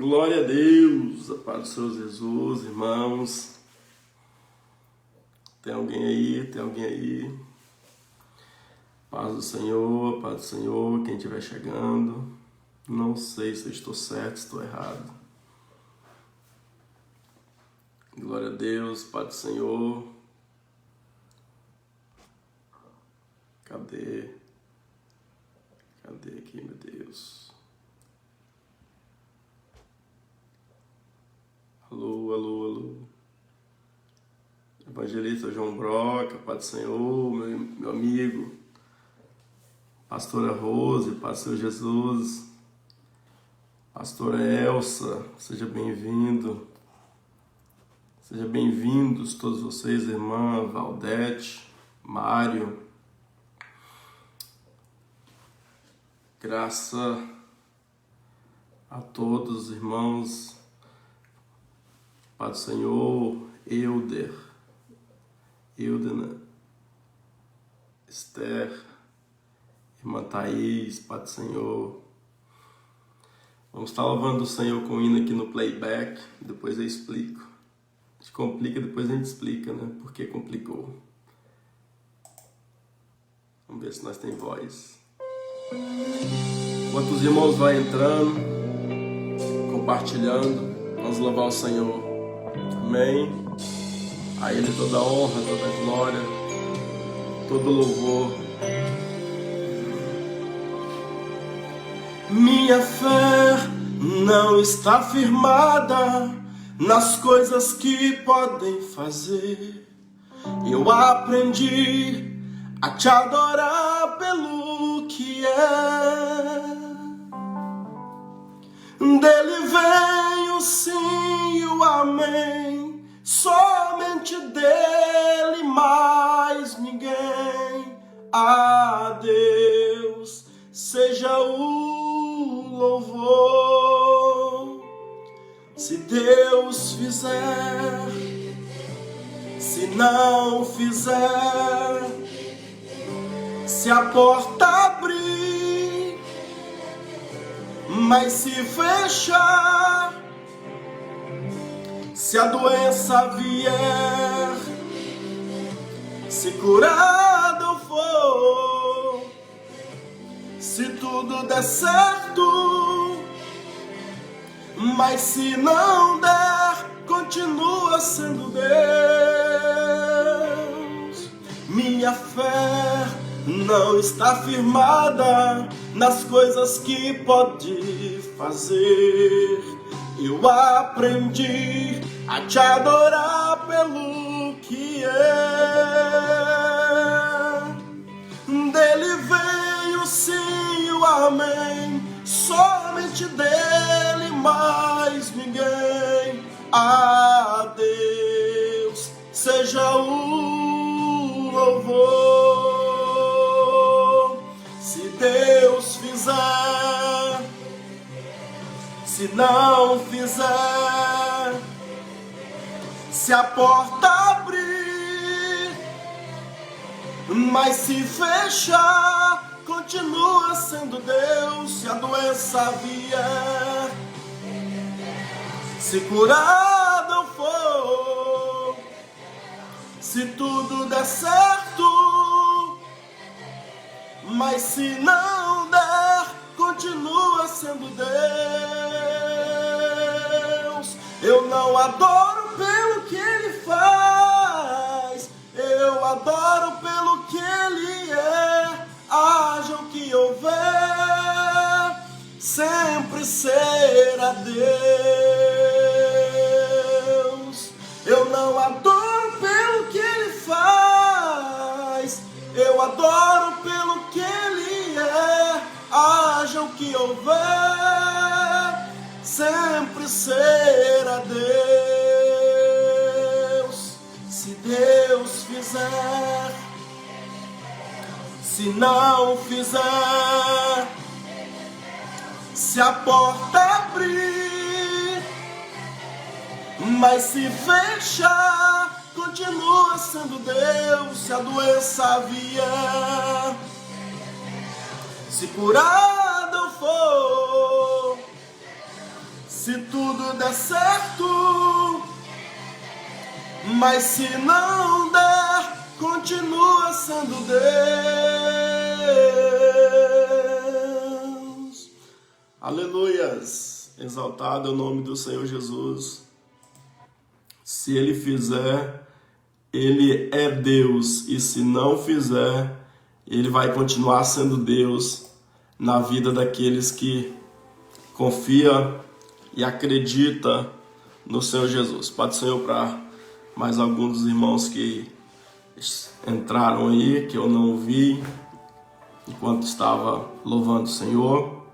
Glória a Deus, a paz do Senhor Jesus, irmãos. Tem alguém aí? Tem alguém aí? Paz do Senhor, paz do Senhor, quem estiver chegando. Não sei se eu estou certo, se estou errado. Glória a Deus, paz do Senhor. Cadê? Cadê aqui, meu Deus? Alô, alô, alô. Evangelista João Broca, paz do Senhor, meu amigo. Pastora Rose, paz do Senhor Jesus. Pastora Elsa, seja bem-vindo. Sejam bem-vindos todos vocês, irmã Valdete, Mário. Graça a todos, irmãos. Paz do Senhor, Euder, Esther, irmã Thaís, paz do Senhor. Vamos estar louvando o Senhor com o hino aqui no playback, depois eu explico. A gente complica, depois a gente explica, né? Por que complicou. Vamos ver se nós tem voz. Enquanto os irmãos vão entrando, compartilhando, vamos louvar o Senhor. Amém. A Ele toda a honra, toda a glória, todo o louvor. Minha fé não está firmada nas coisas que podem fazer. Eu aprendi a te adorar pelo que é. Dele vem o sim e o amém, somente dele, mais ninguém. A Deus seja o louvor. Se Deus fizer, se não fizer, se a porta abrir, mas se fechar, se a doença vier, se curado eu for, se tudo der certo, mas se não der, continua sendo Deus. Minha fé não está firmada nas coisas que pode fazer. Eu aprendi a te adorar pelo que é. Dele vem o sim e o amém, somente dele, mais ninguém. A Deus seja o louvor. Se Deus fizer, se não fizer, se a porta abrir, mas se fechar, continua sendo Deus. Se a doença vier, se curado eu for, se tudo der certo, mas se não der, continua sendo Deus. Eu não adoro pelo que Ele faz, eu adoro pelo que Ele é. Haja o que houver, sempre será Deus. Eu não adoro pelo que Ele faz, eu adoro pelo que Ele é. Haja o que houver, sempre será Deus. Se Deus fizer, se não fizer, se a porta abrir, mas se fechar, continua sendo Deus. Se a doença vier, se curado eu for, se se tudo der certo, mas se não der, continua sendo Deus. Aleluias, exaltado é o nome do Senhor Jesus. Se Ele fizer, Ele é Deus, e se não fizer, Ele vai continuar sendo Deus na vida daqueles que confia e acredita no Senhor Jesus. Pode ser para mais alguns dos irmãos que entraram aí, que eu não vi enquanto estava louvando o Senhor.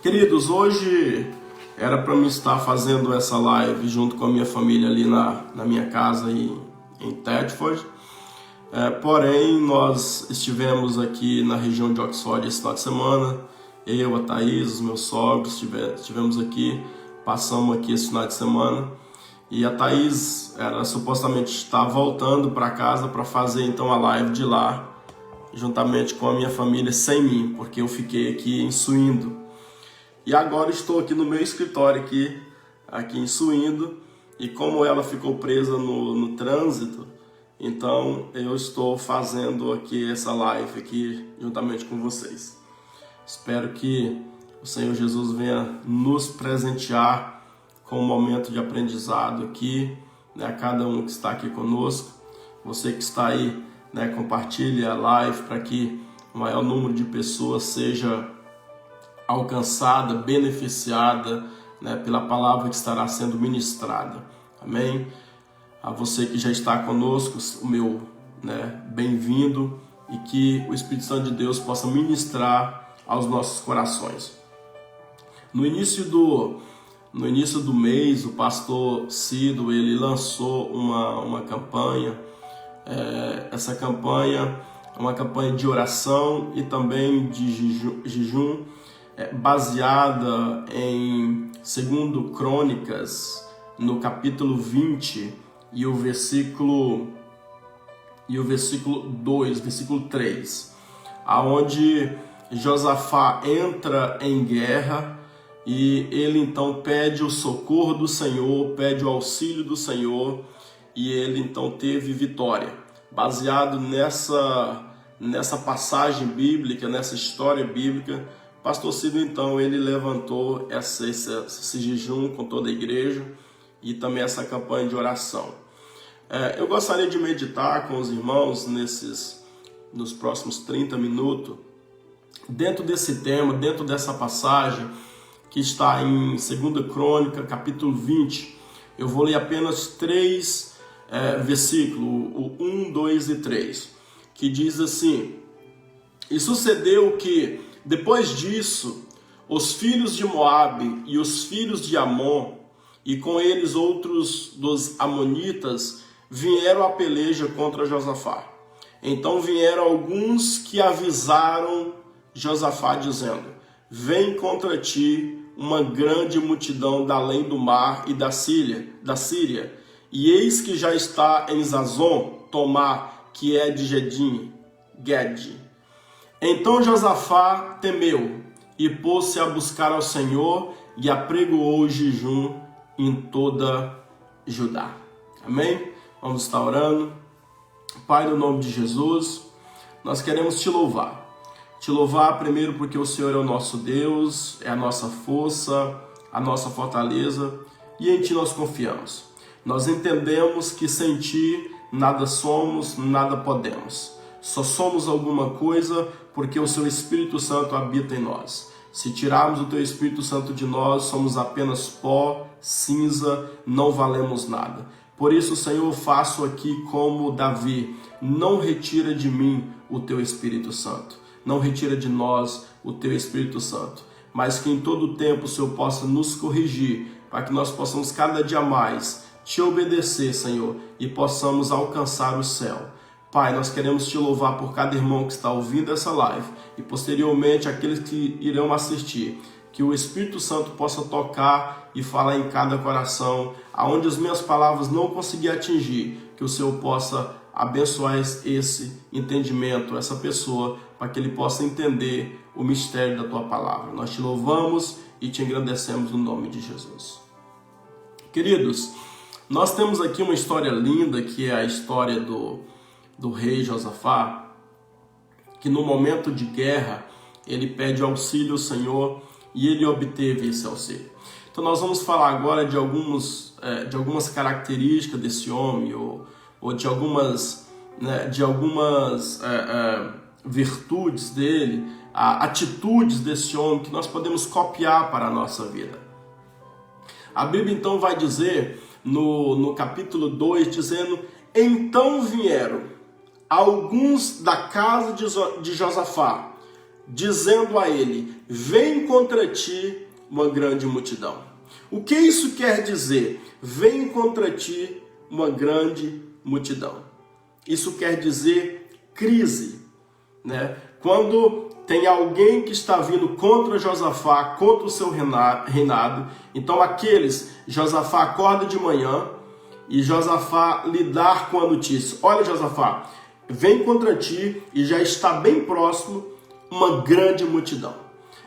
Queridos, hoje era para mim estar fazendo essa live junto com a minha família ali na minha casa em Thetford. Porém, nós estivemos aqui na região de Oxford esse final de semana. Eu, a Thaís, os meus sogros, estivemos aqui, passamos aqui esse final de semana. E a Thaís era supostamente estar voltando para casa para fazer então a live de lá, juntamente com a minha família, sem mim, porque eu fiquei aqui em Suindo. E agora estou aqui no meu escritório aqui em Suindo, e como ela ficou presa no trânsito, então eu estou fazendo aqui essa live aqui juntamente com vocês. Espero que o Senhor Jesus venha nos presentear com um momento de aprendizado aqui, né, a cada um que está aqui conosco. Você que está aí, né, compartilhe a live para que o maior número de pessoas seja alcançada, beneficiada, né, pela palavra que estará sendo ministrada. Amém? A você que já está conosco, o meu, né, bem-vindo, e que o Espírito Santo de Deus possa ministrar aos nossos corações. No início do mês, o pastor Cido, ele lançou uma campanha. Essa campanha é uma campanha de oração e também de jejum, baseada em 2 Crônicas, no capítulo 20 e o versículo 2, versículo 3, aonde Josafá entra em guerra e ele então pede o socorro do Senhor, pede o auxílio do Senhor, e ele então teve vitória. Baseado nessa passagem bíblica, nessa história bíblica, pastor Cido então ele levantou esse jejum com toda a igreja e também essa campanha de oração. Eu gostaria de meditar com os irmãos nos próximos 30 minutos, dentro desse tema, dentro dessa passagem que está em 2 Crônica, capítulo 20. Eu vou ler apenas 3 versículos, o 1, 2 e 3, que diz assim: E sucedeu que, depois disso, os filhos de Moabe e os filhos de Amon, e com eles outros dos amonitas, vieram à peleja contra Josafá. Então vieram alguns que avisaram Josafá, dizendo: Vem contra ti uma grande multidão da além do mar e da Síria, e eis que já está em Zazon, Tomá, que é de Gede. Então Josafá temeu e pôs-se a buscar ao Senhor e apregoou o jejum em toda Judá. Amém? Vamos estar orando. Pai, no nome de Jesus, nós queremos te louvar. Te louvar primeiro porque o Senhor é o nosso Deus, é a nossa força, a nossa fortaleza, e em Ti nós confiamos. Nós entendemos que sem Ti nada somos, nada podemos. Só somos alguma coisa porque o Seu Espírito Santo habita em nós. Se tirarmos o Teu Espírito Santo de nós, somos apenas pó, cinza, não valemos nada. Por isso, Senhor, faço aqui como Davi: não retira de mim o Teu Espírito Santo. Não retira de nós o Teu Espírito Santo, mas que em todo tempo o Senhor possa nos corrigir, para que nós possamos cada dia mais Te obedecer, Senhor, e possamos alcançar o céu. Pai, nós queremos Te louvar por cada irmão que está ouvindo essa live e posteriormente aqueles que irão assistir. Que o Espírito Santo possa tocar e falar em cada coração, aonde as minhas palavras não conseguirem atingir, que o Senhor possa abençoar esse entendimento, essa pessoa, para que ele possa entender o mistério da Tua palavra. Nós Te louvamos e te agradecemos no nome de Jesus. Queridos, nós temos aqui uma história linda, que é a história do rei Josafá, que no momento de guerra, ele pede auxílio ao Senhor e ele obteve esse auxílio. Então nós vamos falar agora de algumas características desse homem, ou de algumas virtudes dele, atitudes desse homem que nós podemos copiar para a nossa vida. A Bíblia então vai dizer, no capítulo 2, dizendo: então vieram alguns da casa de Josafá, dizendo a ele: vem contra ti uma grande multidão. O que isso quer dizer? Vem contra ti uma grande multidão. Isso quer dizer crise, né? Quando tem alguém que está vindo contra Josafá, contra o seu reinado, então Josafá acorda de manhã e Josafá lidar com a notícia: olha, Josafá, vem contra ti, e já está bem próximo uma grande multidão.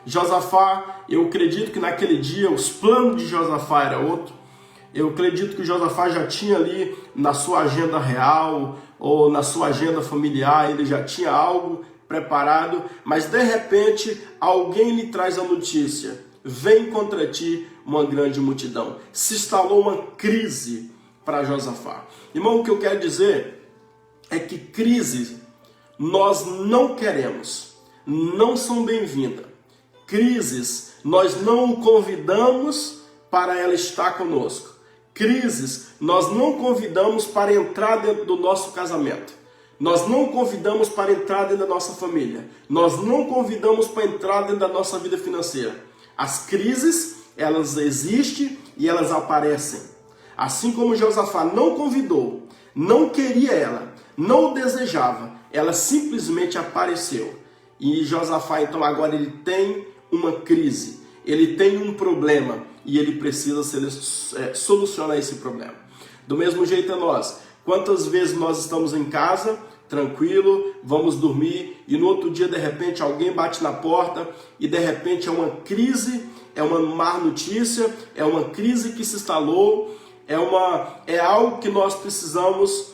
Josafá, eu acredito que naquele dia os planos de Josafá era outro. Eu acredito que Josafá já tinha ali na sua agenda real ou na sua agenda familiar, ele já tinha algo preparado, mas de repente alguém lhe traz a notícia: vem contra ti uma grande multidão. Se instalou uma crise para Josafá. Irmão, o que eu quero dizer é que crises nós não queremos, não são bem-vindas. Crises nós não o convidamos para ela estar conosco. Crises nós não convidamos para entrar dentro do nosso casamento. Nós não convidamos para entrar dentro da nossa família. Nós não convidamos para entrar dentro da nossa vida financeira. As crises, elas existem e elas aparecem. Assim como Josafá não convidou, não queria ela, não o desejava, ela simplesmente apareceu. E Josafá, então, agora ele tem uma crise, ele tem um problema e ele precisa solucionar esse problema. Do mesmo jeito é nós. Quantas vezes nós estamos em casa, tranquilo, vamos dormir, e no outro dia, de repente, alguém bate na porta e, de repente, é uma crise, é uma má notícia, é uma crise que se instalou, é algo que nós precisamos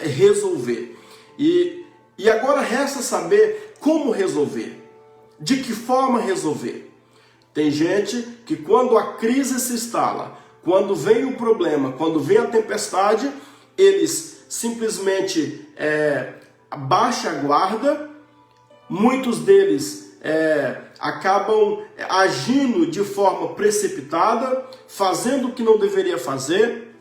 resolver. E agora resta saber como resolver, de que forma resolver. Tem gente que quando a crise se instala, quando vem o problema, quando vem a tempestade, eles simplesmente baixam a guarda. Muitos deles acabam agindo de forma precipitada, fazendo o que não deveria fazer,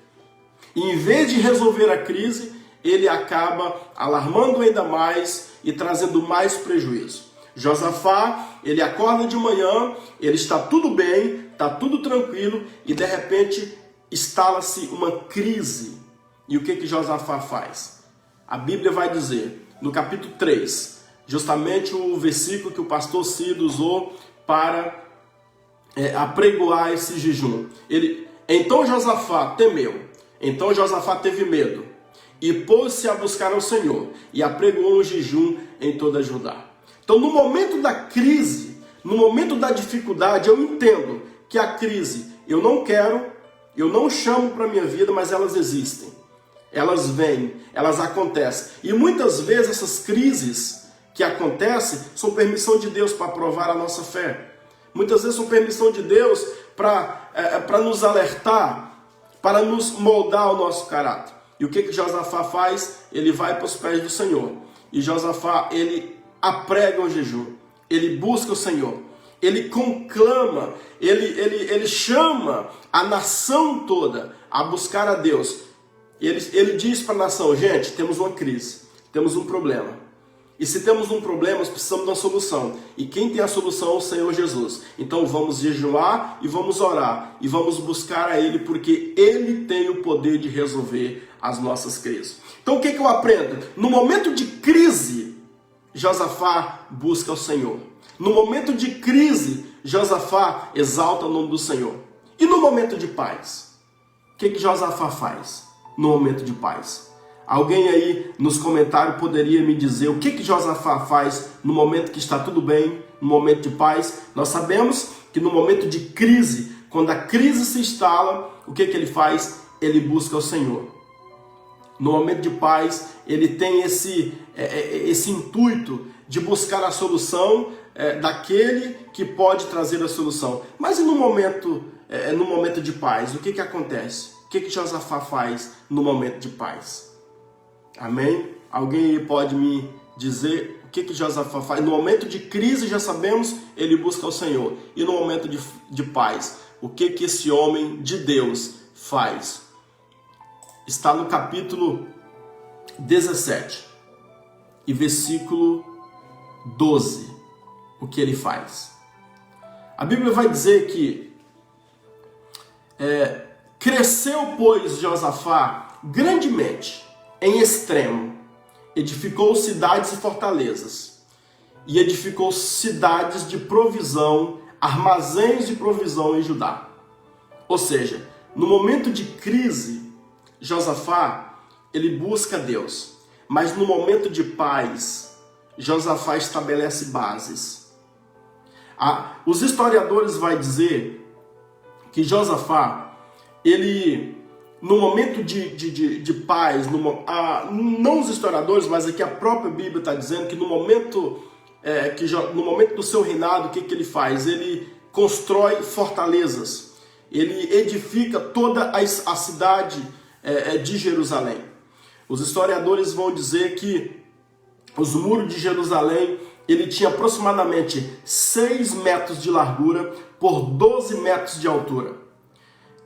e em vez de resolver a crise, ele acaba alarmando ainda mais e trazendo mais prejuízo. Josafá, ele acorda de manhã, ele está tudo bem, está tudo tranquilo, e de repente instala-se uma crise. E o que Josafá faz? A Bíblia vai dizer, no capítulo 3, justamente o versículo que o pastor Cid usou para apregoar esse jejum. Então Josafá temeu, então Josafá teve medo, e pôs-se a buscar ao Senhor, e apregoou um jejum em toda Judá. Então, no momento da crise, no momento da dificuldade, eu entendo que a crise eu não quero, eu não chamo para a minha vida, mas elas existem. Elas vêm, elas acontecem. E muitas vezes essas crises que acontecem são permissão de Deus para provar a nossa fé. Muitas vezes são permissão de Deus para nos alertar, para nos moldar o nosso caráter. E o que Josafá faz? Ele vai para os pés do Senhor. E Josafá, ele aprega o jejum, ele busca o Senhor, ele conclama, ele chama a nação toda a buscar a Deus. Ele diz para a nação: gente, temos uma crise, temos um problema. E se temos um problema, nós precisamos de uma solução. E quem tem a solução é o Senhor Jesus. Então vamos jejuar e vamos orar e vamos buscar a Ele, porque Ele tem o poder de resolver as nossas crises. Então o que eu aprendo? No momento de crise, Josafá busca o Senhor. No momento de crise, Josafá exalta o nome do Senhor. E no momento de paz? O que Josafá faz no momento de paz? Alguém aí nos comentários poderia me dizer o que Josafá faz no momento que está tudo bem, no momento de paz? Nós sabemos que no momento de crise, quando a crise se instala, o que ele faz? Ele busca o Senhor. No momento de paz, ele tem esse intuito de buscar a solução daquele que pode trazer a solução. Mas e no momento de paz, o que acontece? O que Josafá faz no momento de paz? Amém? Alguém pode me dizer o que Josafá faz? No momento de crise, já sabemos, ele busca o Senhor. E no momento de paz, o que esse homem de Deus faz? Está no capítulo 17 e versículo 12, o que ele faz. A Bíblia vai dizer que cresceu, pois, Josafá grandemente, em extremo, edificou cidades e fortalezas, e edificou cidades de provisão, armazéns de provisão em Judá. Ou seja, no momento de crise, Josafá, ele busca Deus, mas no momento de paz, Josafá estabelece bases. Os historiadores vão dizer que Josafá, ele, no momento de paz, não os historiadores, mas aqui a própria Bíblia está dizendo que no momento do seu reinado, o que ele faz? Ele constrói fortalezas, ele edifica toda a cidade de Jerusalém. Os historiadores vão dizer que os muros de Jerusalém, ele tinha aproximadamente 6 metros de largura por 12 metros de altura.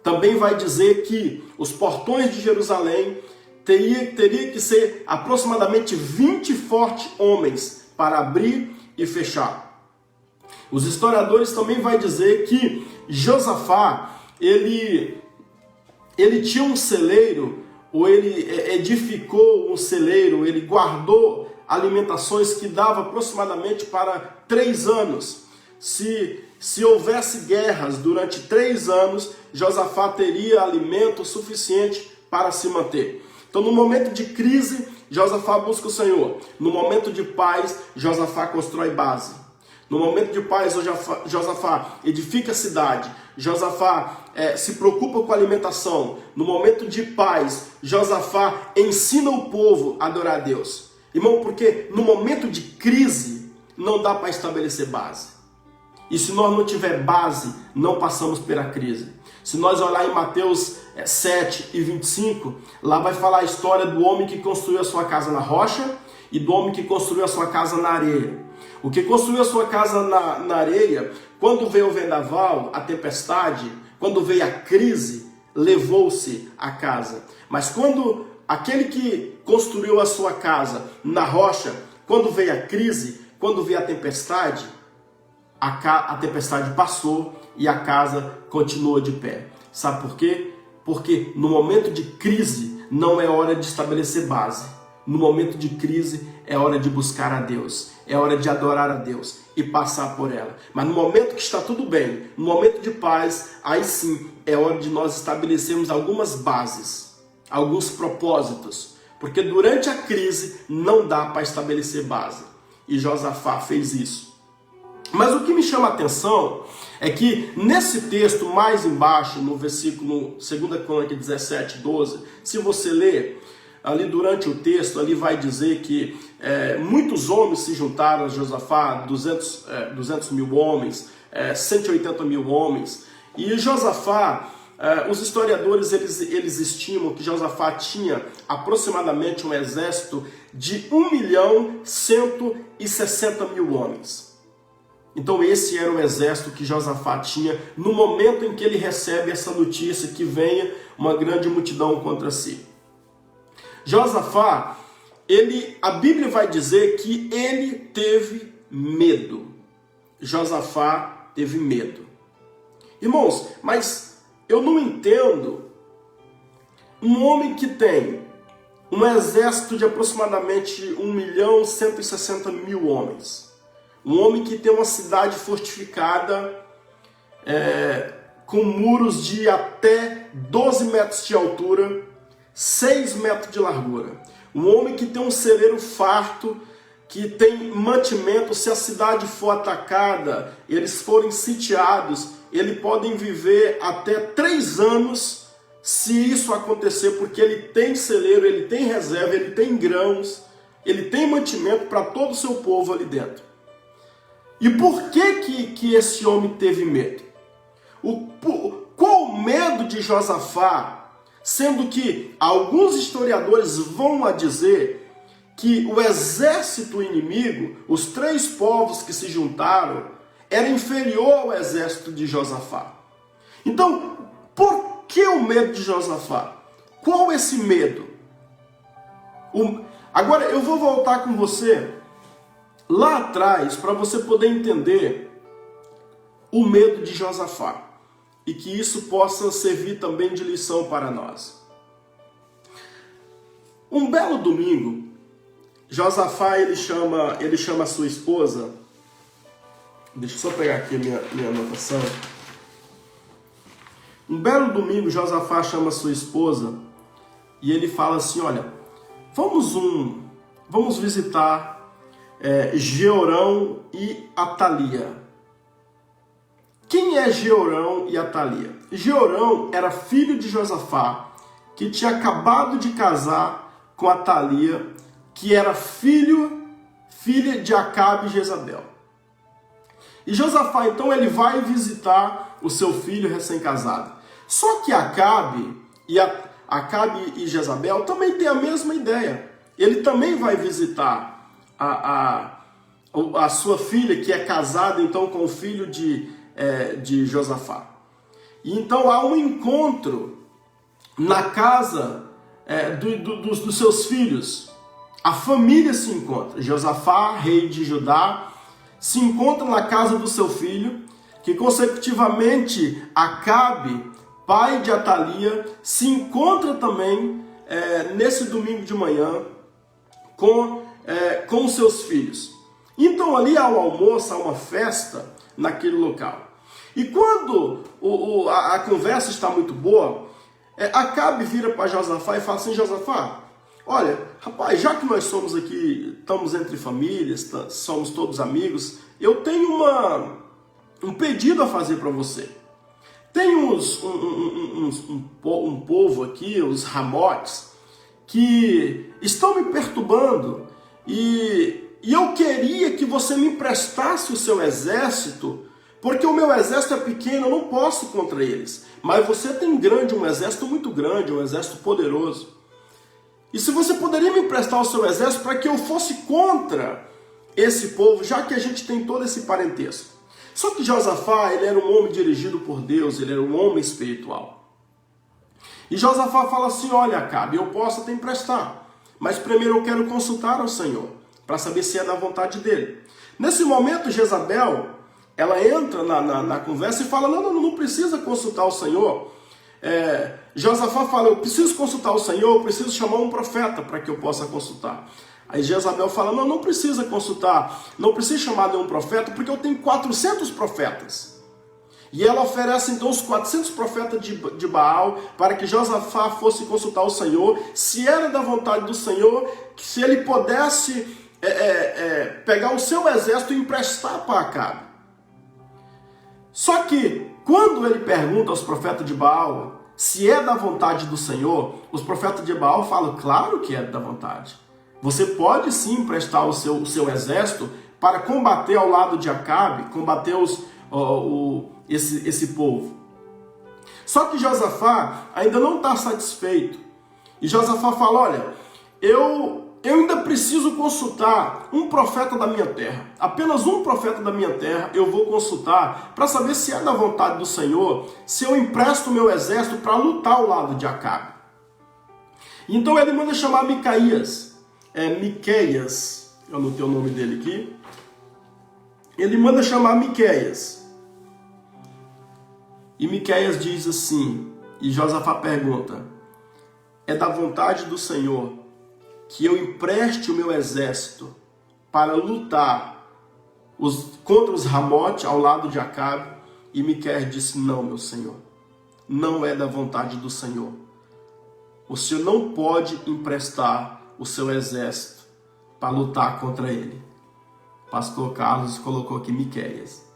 Também vai dizer que os portões de Jerusalém teria que ser aproximadamente 20 fortes homens para abrir e fechar. Os historiadores também vão dizer que Josafá, ele tinha um celeiro, ou ele edificou um celeiro, ele guardou alimentações que dava aproximadamente para 3 anos. Se houvesse guerras durante 3 anos, Josafá teria alimento suficiente para se manter. Então, no momento de crise, Josafá busca o Senhor. No momento de paz, Josafá constrói base. No momento de paz, Josafá edifica a cidade. Josafá se preocupa com a alimentação. No momento de paz, Josafá ensina o povo a adorar a Deus. Irmão, porque no momento de crise, não dá para estabelecer base. E se nós não tiver base, não passamos pela crise. Se nós olhar em Mateus 7 e 25, lá vai falar a história do homem que construiu a sua casa na rocha e do homem que construiu a sua casa na areia. O que construiu a sua casa na areia, quando veio o vendaval, a tempestade, quando veio a crise, levou-se a casa. Mas quando aquele que construiu a sua casa na rocha, quando veio a crise, quando veio a tempestade passou e a casa continuou de pé. Sabe por quê? Porque no momento de crise não é hora de estabelecer base. No momento de crise é hora de buscar a Deus, é hora de adorar a Deus e passar por ela. Mas no momento que está tudo bem, no momento de paz, aí sim é hora de nós estabelecermos algumas bases, alguns propósitos. Porque durante a crise não dá para estabelecer base. E Josafá fez isso. Mas o que me chama a atenção é que nesse texto mais embaixo, no versículo 2 Crônicas 17, 12, se você ler ali durante o texto, ali vai dizer que muitos homens se juntaram a Josafá, 200 mil homens, 180 mil homens. E Josafá, os historiadores eles estimam que Josafá tinha aproximadamente um exército de 1.160.000 homens. Então esse era o exército que Josafá tinha no momento em que ele recebe essa notícia que venha uma grande multidão contra si. Josafá, a Bíblia vai dizer que ele teve medo. Josafá teve medo. Irmãos, mas eu não entendo um homem que tem um exército de aproximadamente 1.160.000 homens. Um homem que tem uma cidade fortificada com muros de até 12 metros de altura, 6 metros de largura. Um homem que tem um celeiro farto, que tem mantimento, se a cidade for atacada, eles forem sitiados, eles podem viver até 3 anos se isso acontecer, porque ele tem celeiro, ele tem reserva, ele tem grãos, ele tem mantimento para todo o seu povo ali dentro. E por que esse homem teve medo? Qual o medo de Josafá? Sendo que alguns historiadores vão a dizer que o exército inimigo, os 3 povos que se juntaram, era inferior ao exército de Josafá. Então, por que o medo de Josafá? Qual esse medo? Agora, eu vou voltar com você lá atrás para você poder entender o medo de Josafá e que isso possa servir também de lição para nós. Um belo domingo, Josafá ele chama a sua esposa. Deixa eu só pegar aqui a minha anotação. Um belo domingo, Josafá chama a sua esposa e ele fala assim: olha, vamos visitar Georão e Atalia. Quem é Georão e Atalia? Georão era filho de Josafá, que tinha acabado de casar com Atalia, que era filha de Acabe e Jezabel. E Josafá, então, ele vai visitar o seu filho recém-casado. Só que Acabe e Jezabel também têm a mesma ideia. Ele também vai visitar a sua filha, que é casada, então, com o filho de Josafá. E então há um encontro na casa dos seus filhos. A família se encontra. Josafá, rei de Judá, se encontra na casa do seu filho, que consecutivamente Acabe, pai de Atalia, se encontra também nesse domingo de manhã com os seus filhos. Então ali há um almoço, há uma festa naquele local. E quando a conversa está muito boa, Acabe vira para Josafá e fala assim: Josafá, olha, rapaz, já que nós somos aqui, estamos entre famílias, somos todos amigos, eu tenho um pedido a fazer para você. Tem um povo aqui, os Ramotes, que estão me perturbando e eu queria que você me emprestasse o seu exército, porque o meu exército é pequeno, eu não posso contra eles. Mas você tem um exército muito grande, um exército poderoso. E se você poderia me emprestar o seu exército para que eu fosse contra esse povo, já que a gente tem todo esse parentesco. Só que Josafá, ele era um homem dirigido por Deus, ele era um homem espiritual. E Josafá fala assim: olha, Acabe, eu posso até emprestar, mas primeiro eu quero consultar ao Senhor, para saber se é da vontade dele. Nesse momento, Jezabel, ela entra na conversa e fala: não precisa consultar o Senhor. Josafá fala: eu preciso consultar o Senhor, eu preciso chamar um profeta para que eu possa consultar. Aí Jezabel fala: não precisa consultar, não precisa chamar nenhum profeta, porque eu tenho 400 profetas. E ela oferece então os 400 profetas de Baal para que Josafá fosse consultar o Senhor, se era da vontade do Senhor, se ele pudesse pegar o seu exército e emprestar para Acabe. Só que, quando ele pergunta aos profetas de Baal se é da vontade do Senhor, os profetas de Baal falam: claro que é da vontade. Você pode sim emprestar o seu exército para combater ao lado de Acabe, combater esse povo. Só que Josafá ainda não está satisfeito. E Josafá fala: olha, eu ainda preciso consultar um profeta da minha terra. Apenas um profeta da minha terra eu vou consultar para saber se é da vontade do Senhor, se eu empresto o meu exército para lutar ao lado de Acabe. Então ele manda chamar Miqueias, eu anotei o nome dele aqui. Ele manda chamar Miqueias. E Miqueias diz assim, e Josafá pergunta: é da vontade do Senhor que eu empreste o meu exército para lutar contra os Ramote ao lado de Acabe? E Miqueias disse: não, meu senhor, não é da vontade do Senhor. O senhor não pode emprestar o seu exército para lutar contra ele. Pastor Carlos colocou aqui Miqueias.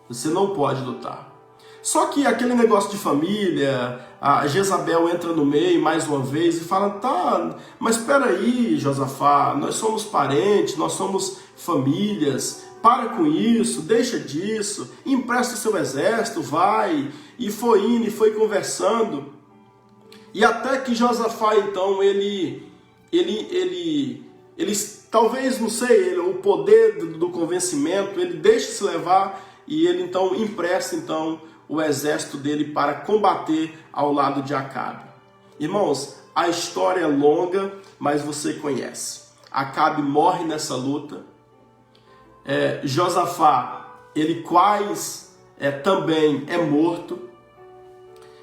Você não pode lutar. Só que aquele negócio de família, a Jezabel entra no meio mais uma vez e fala, tá, mas espera aí, Josafá, nós somos parentes, nós somos famílias, para com isso, deixa disso, empresta o seu exército, vai. E foi indo, e foi conversando. E até que Josafá, então, ele talvez, não sei, o poder do convencimento, ele deixa se levar e ele então empresta então o exército dele para combater ao lado de Acabe. Irmãos, a história é longa, mas você conhece. Acabe morre nessa luta. Josafá, ele quase também é morto.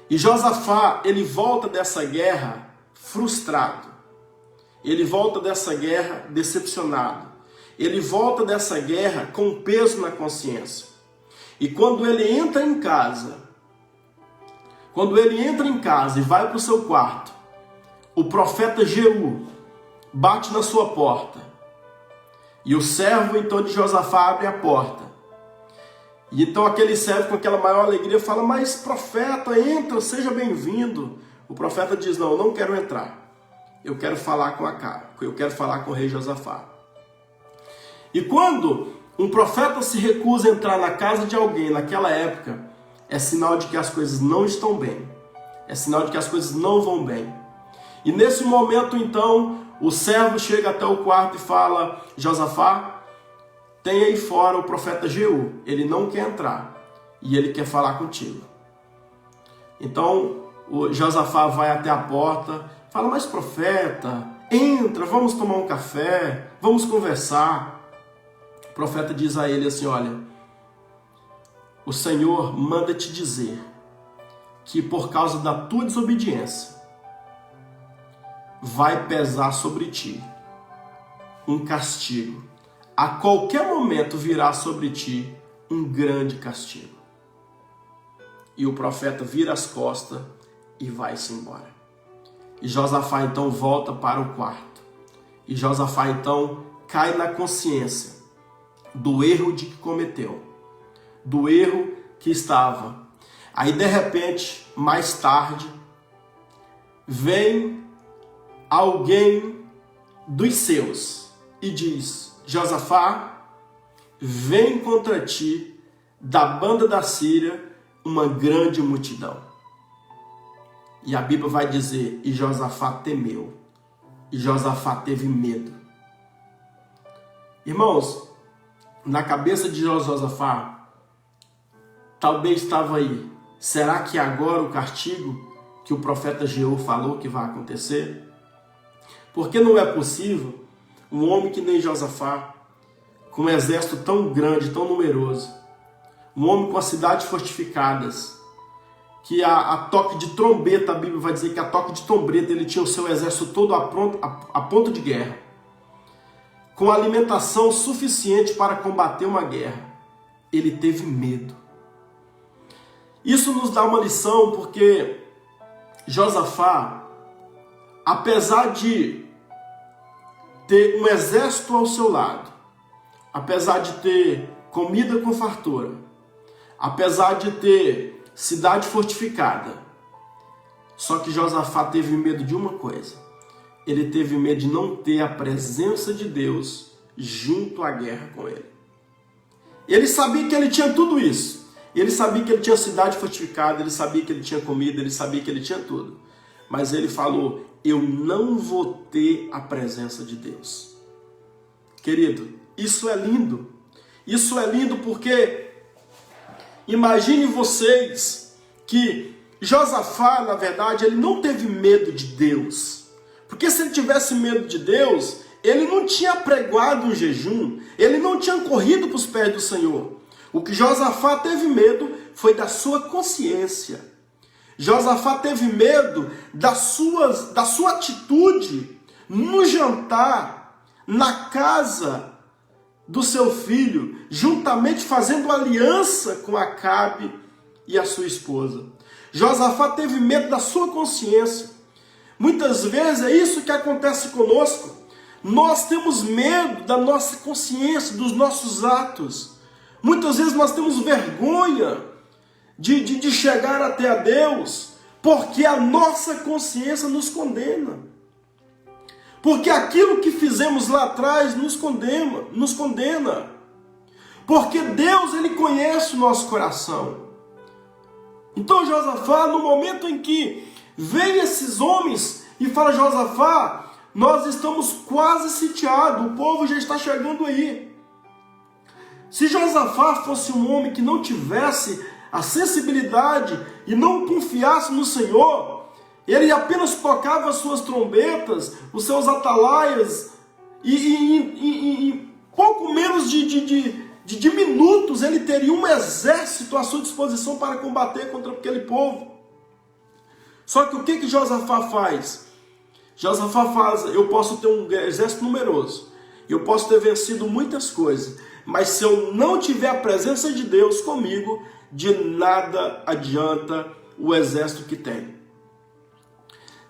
E Josafá, ele volta dessa guerra frustrado. Ele volta dessa guerra decepcionado. Ele volta dessa guerra com peso na consciência. E quando ele entra em casa, e vai para o seu quarto, o profeta Jeú bate na sua porta. E o servo então de Josafá abre a porta. E então aquele servo com aquela maior alegria fala, mas profeta, entra, seja bem-vindo. O profeta diz, não, eu não quero entrar. Eu quero falar com Acabe, eu quero falar com o rei Josafá. E quando um profeta se recusa a entrar na casa de alguém naquela época, é sinal de que as coisas não estão bem. É sinal de que as coisas não vão bem. E nesse momento, então, o servo chega até o quarto e fala, Josafá, tem aí fora o profeta Jeú. Ele não quer entrar e ele quer falar contigo. Então, o Josafá vai até a porta, fala, mas profeta, entra, vamos tomar um café, vamos conversar. O profeta diz a ele assim, olha, o Senhor manda te dizer que por causa da tua desobediência vai pesar sobre ti um castigo. A qualquer momento virá sobre ti um grande castigo. E o profeta vira as costas e vai-se embora. E Josafá então volta para o quarto. E Josafá então cai na consciência do erro de que cometeu, do erro que estava. Aí de repente, mais tarde, vem alguém dos seus e diz, Josafá, vem contra ti da banda da Síria uma grande multidão. E a Bíblia vai dizer, e Josafá temeu, e Josafá teve medo. Irmãos, na cabeça de Josafá, talvez estava aí, será que agora o castigo que o profeta Jeú falou que vai acontecer? Porque não é possível um homem que nem Josafá, com um exército tão grande, tão numeroso, um homem com as cidades fortificadas, que a toque de trombeta, a Bíblia vai dizer que a toque de trombeta ele tinha o seu exército todo a ponto de guerra, com alimentação suficiente para combater uma guerra. Ele teve medo. Isso nos dá uma lição porque Josafá, apesar de ter um exército ao seu lado, apesar de ter comida com fartura, apesar de ter cidade fortificada, só que Josafá teve medo de uma coisa. Ele teve medo de não ter a presença de Deus junto à guerra com ele. Ele sabia que ele tinha tudo isso. Ele sabia que ele tinha cidade fortificada, ele sabia que ele tinha comida, ele sabia que ele tinha tudo. Mas ele falou, eu não vou ter a presença de Deus. Querido, isso é lindo. Isso é lindo porque imagine vocês que Josafá, na verdade, ele não teve medo de Deus. Porque se ele tivesse medo de Deus, ele não tinha pregoado um jejum, ele não tinha corrido para os pés do Senhor. O que Josafá teve medo foi da sua consciência. Josafá teve medo da sua atitude no jantar, na casa do seu filho, juntamente fazendo aliança com Acabe e a sua esposa. Josafá teve medo da sua consciência. Muitas vezes é isso que acontece conosco. Nós temos medo da nossa consciência, dos nossos atos. Muitas vezes nós temos vergonha de chegar até a Deus, porque a nossa consciência nos condena. Porque aquilo que fizemos lá atrás nos condena. Porque Deus, Ele conhece o nosso coração. Então Josafá, no momento em que vem esses homens e fala: Josafá, nós estamos quase sitiados, o povo já está chegando aí. Se Josafá fosse um homem que não tivesse a sensibilidade e não confiasse no Senhor, ele apenas tocava as suas trombetas, os seus atalaias, e em pouco menos de minutos ele teria um exército à sua disposição para combater contra aquele povo. Só que o que Josafá faz? Josafá faz: eu posso ter um exército numeroso, eu posso ter vencido muitas coisas, mas se eu não tiver a presença de Deus comigo, de nada adianta o exército que tenho.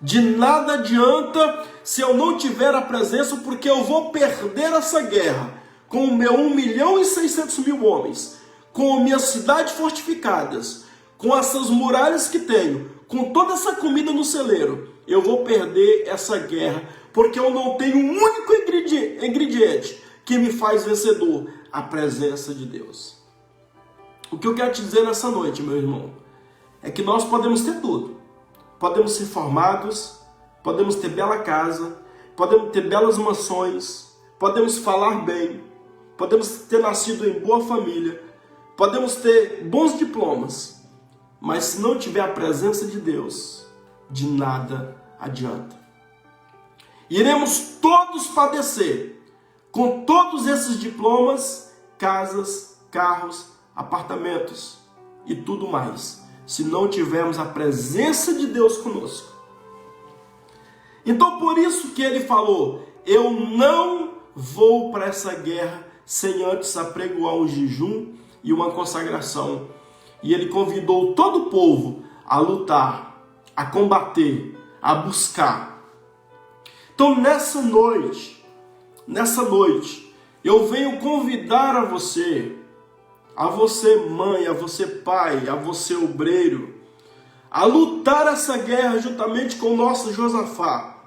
De nada adianta se eu não tiver a presença, porque eu vou perder essa guerra com o meu 1.600.000 homens, com minhas cidades fortificadas, com essas muralhas que tenho, com toda essa comida no celeiro. Eu vou perder essa guerra, porque eu não tenho um único ingrediente que me faz vencedor: a presença de Deus. O que eu quero te dizer nessa noite, meu irmão, é que nós podemos ter tudo. Podemos ser formados, podemos ter bela casa, podemos ter belas mansões, podemos falar bem, podemos ter nascido em boa família, podemos ter bons diplomas, mas se não tiver a presença de Deus, de nada adianta. Iremos todos padecer com todos esses diplomas, casas, carros, apartamentos e tudo mais, se não tivermos a presença de Deus conosco. Então por isso que ele falou: eu não vou para essa guerra sem antes apregoar um jejum e uma consagração. E ele convidou todo o povo a lutar, a combater, a buscar. Então nessa noite, eu venho convidar a você mãe, a você pai, a você obreiro, a lutar essa guerra juntamente com o nosso Josafá,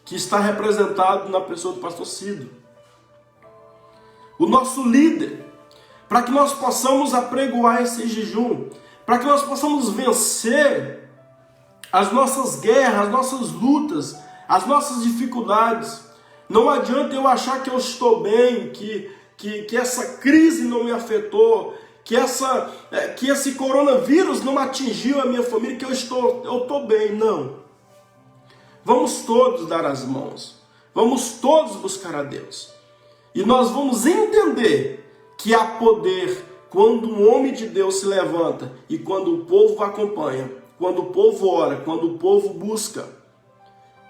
que está representado na pessoa do pastor Cido, o nosso líder, para que nós possamos apregoar esse jejum, para que nós possamos vencer as nossas guerras, as nossas lutas, as nossas dificuldades. Não adianta eu achar que eu estou bem, que essa crise não me afetou, que esse coronavírus não atingiu a minha família, que eu estou bem. Não. Vamos todos dar as mãos. Vamos todos buscar a Deus. E nós vamos entender que há poder quando um homem de Deus se levanta e quando o povo acompanha, quando o povo ora, quando o povo busca.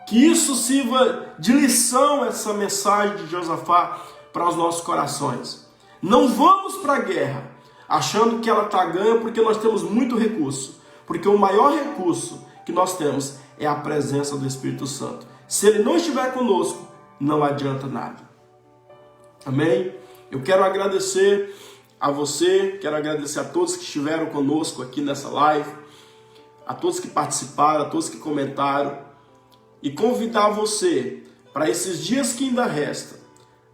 Que isso sirva de lição, essa mensagem de Josafá, para os nossos corações. Não vamos para a guerra achando que ela está ganha porque nós temos muito recurso. Porque o maior recurso que nós temos é a presença do Espírito Santo. Se ele não estiver conosco, não adianta nada. Amém? Eu quero agradecer a você, quero agradecer a todos que estiveram conosco aqui nessa live, a todos que participaram, a todos que comentaram, e convidar você para esses dias que ainda restam,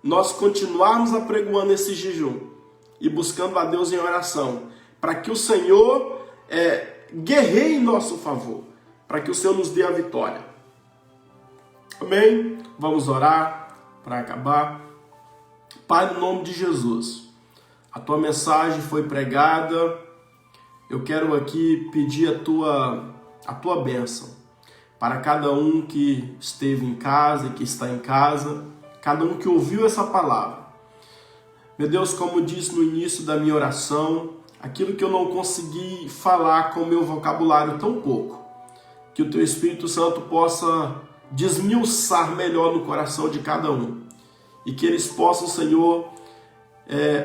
nós continuarmos apregoando esse jejum e buscando a Deus em oração, para que o Senhor guerreie em nosso favor, para que o Senhor nos dê a vitória. Amém? Vamos orar para acabar. Pai, no nome de Jesus, a tua mensagem foi pregada. Eu quero aqui pedir a tua bênção para cada um que esteve em casa e que está em casa, cada um que ouviu essa palavra. Meu Deus, como disse no início da minha oração, aquilo que eu não consegui falar com o meu vocabulário tão pouco, que o teu Espírito Santo possa desmiuçar melhor no coração de cada um. E que eles possam, Senhor,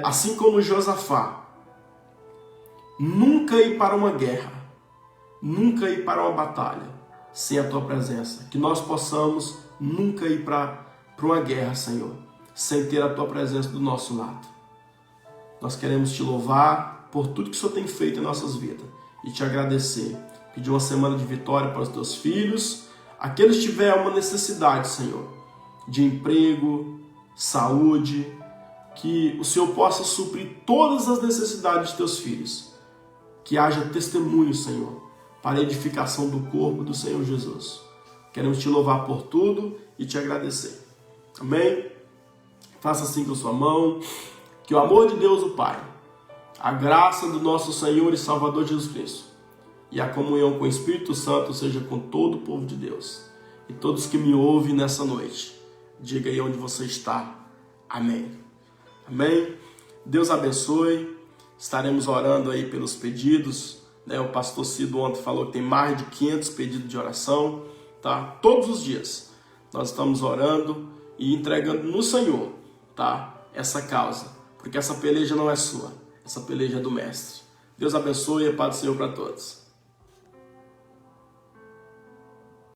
assim como Josafá, nunca ir para uma guerra, nunca ir para uma batalha sem a tua presença. Que nós possamos nunca ir para para uma guerra, Senhor, sem ter a Tua presença do nosso lado. Nós queremos Te louvar por tudo que o Senhor tem feito em nossas vidas e Te agradecer. Pedir uma semana de vitória para os Teus filhos. Aqueles que tiverem uma necessidade, Senhor, de emprego, saúde, que o Senhor possa suprir todas as necessidades de Teus filhos. Que haja testemunho, Senhor, para a edificação do corpo do Senhor Jesus. Queremos Te louvar por tudo e Te agradecer. Amém? Faça assim com a sua mão. Que o amor de Deus, o Pai, a graça do nosso Senhor e Salvador Jesus Cristo e a comunhão com o Espírito Santo seja com todo o povo de Deus. E todos que me ouvem nessa noite, diga aí onde você está. Amém. Amém? Deus abençoe. Estaremos orando aí pelos pedidos. O pastor Cido ontem falou que tem mais de 500 pedidos de oração. Tá? Todos os dias nós estamos orando e entregando no Senhor, tá? Essa causa. Porque essa peleja não é sua. Essa peleja é do Mestre. Deus abençoe e a paz do Senhor para todos.